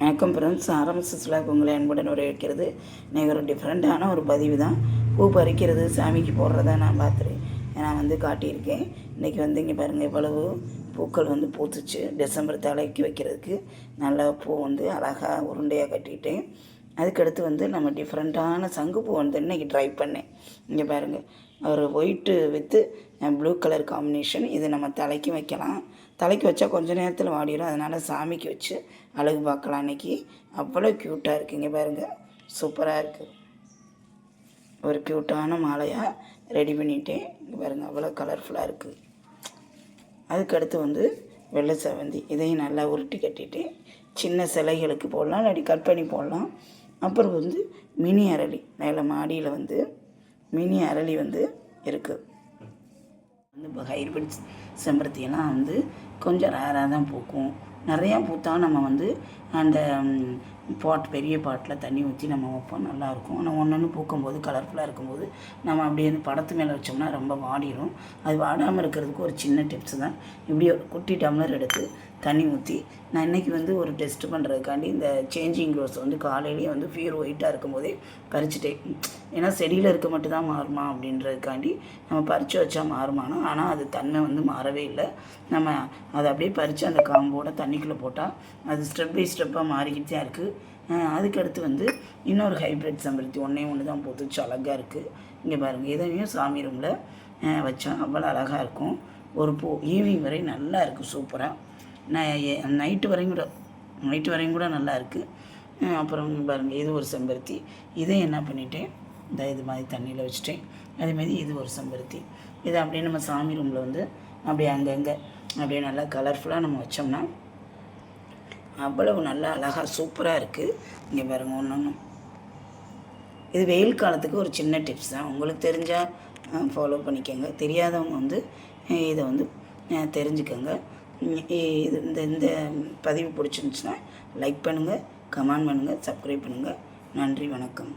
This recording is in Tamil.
வணக்கம் ஃப்ரெண்ட்ஸ், ஆரம்பிச்சில் உங்களை அன்புடன் வரவேற்கிறது. இன்றைக்கி ஒரு டிஃப்ரெண்ட்டான ஒரு பதிவு தான். பூ பறிக்கிறது சாமிக்கு போடுறதா நான் நான் காட்டியிருக்கேன். இன்றைக்கி இங்கே பாருங்கள், எவ்வளவு பூக்கள் பூத்துச்சு. டிசம்பர் தலைக்கு வைக்கிறதுக்கு நல்லா பூ அழகாக உருண்டையாக கட்டிட்டேன். அதுக்கடுத்து நம்ம டிஃப்ரெண்ட்டான சங்குப்பூ இன்றைக்கி ட்ரை பண்ணேன். இங்கே பாருங்கள், ஒரு white with blue colour combination. இது நம்ம தலைக்கு வைக்கலாம். தலைக்கு வச்சா கொஞ்சம் நேரத்தில் வாடிடும். அதனால் சாமிக்கு வச்சு அழகு பார்க்கலாம். அன்றைக்கி அவ்வளோ க்யூட்டாக இருக்குது. இங்கே பாருங்கள், சூப்பராக இருக்குது. ஒரு க்யூட்டான மாலையாக ரெடி பண்ணிட்டேன். இங்கே பாருங்கள், அவ்வளோ கலர்ஃபுல்லாக இருக்குது. அதுக்கடுத்து வெள்ளை செவந்தி, இதையும் நல்லா உருட்டி கட்டிட்டு சின்ன சிலைகளுக்கு போடலாம், இல்லாட்டி கட் பண்ணி போடலாம். அப்புறம் மினி அரளி, மேலே மாடியில் மினி அரளி இருக்குது. இப்போ ஹைபிரிட் செம்பருத்தியெல்லாம் கொஞ்சம் ரேராக தான் பூக்கும். நிறையா பூத்தா நம்ம அந்த பெரிய பாட்டில் தண்ணி ஊற்றி நம்ம வைப்போம், நல்லாயிருக்கும். ஆனால் ஒன்று பூக்கும்போது கலர்ஃபுல்லாக இருக்கும்போது நம்ம அப்படியே படத்து மேலே வச்சோம்னா ரொம்ப வாடிடும். அது வாடாமல் இருக்கிறதுக்கு ஒரு சின்ன டிப்ஸு தான். இப்படி ஒரு குட்டி டம்ளர் எடுத்து தண்ணி ஊற்றி, நான் இன்றைக்கி ஒரு டெஸ்ட் பண்ணுறதுக்காண்டி இந்த சேஞ்சிங் ரோஸ் காலையிலேயே ஃபியூர் ஒயிட்டாக இருக்கும்போதே பறிச்சுட்டேன். ஏன்னா செடியில் இருக்க மட்டும் தான் மாறுமா அப்படின்றதுக்காண்டி நம்ம பறித்து வச்சா மாறுமானோ, ஆனால் அது தன்மை மாறவே இல்லை. நம்ம அதை அப்படியே பறித்து அந்த காம்போட தண்ணிக்குள்ளே போட்டால் அது ஸ்டெப் பை ஸ்டெப்பாக மாறிக்கிட்டு தான் இருக்குது. அதுக்கடுத்து இன்னொரு ஹைப்ரிட் செம்பருத்தி ஒன்று தான் பூத்துச்சு, அழகாக இருக்குது. இங்கே பாருங்கள், இதையும் சாமி ரூமில் வச்சா அவ்வளோ அழகாக இருக்கும். ஒரு பூ ஈவினிங் வரை நல்லா இருக்குது, சூப்பராக. நைட்டு வரையும் கூட நல்லா இருக்குது. அப்புறம் பாருங்கள், இது ஒரு செம்பருத்தி. இதை என்ன பண்ணிட்டேன், இது மாதிரி தண்ணியில் வச்சுட்டேன். அதேமாதிரி இது ஒரு செம்பருத்தி. இதை அப்படியே நம்ம சாமி ரூமில் அப்படியே அங்கங்கே அப்படியே நல்லா கலர்ஃபுல்லாக நம்ம வச்சோம்னா அவ்வளவு நல்லா அழகாக சூப்பராக இருக்குது. இங்கே பாருங்கள், ஒன்று இது வெயில் காலத்துக்கு ஒரு சின்ன டிப்ஸ் தான். உங்களுக்கு தெரிஞ்சால் ஃபாலோ பண்ணிக்கோங்க, தெரியாதவங்க இதை தெரிஞ்சுக்கோங்க. இது இந்த பதிவு பிடிச்சிருந்துச்சுன்னா லைக் பண்ணுங்கள், கமெண்ட் பண்ணுங்கள், சப்ஸ்கிரைப் பண்ணுங்கள். நன்றி, வணக்கம்.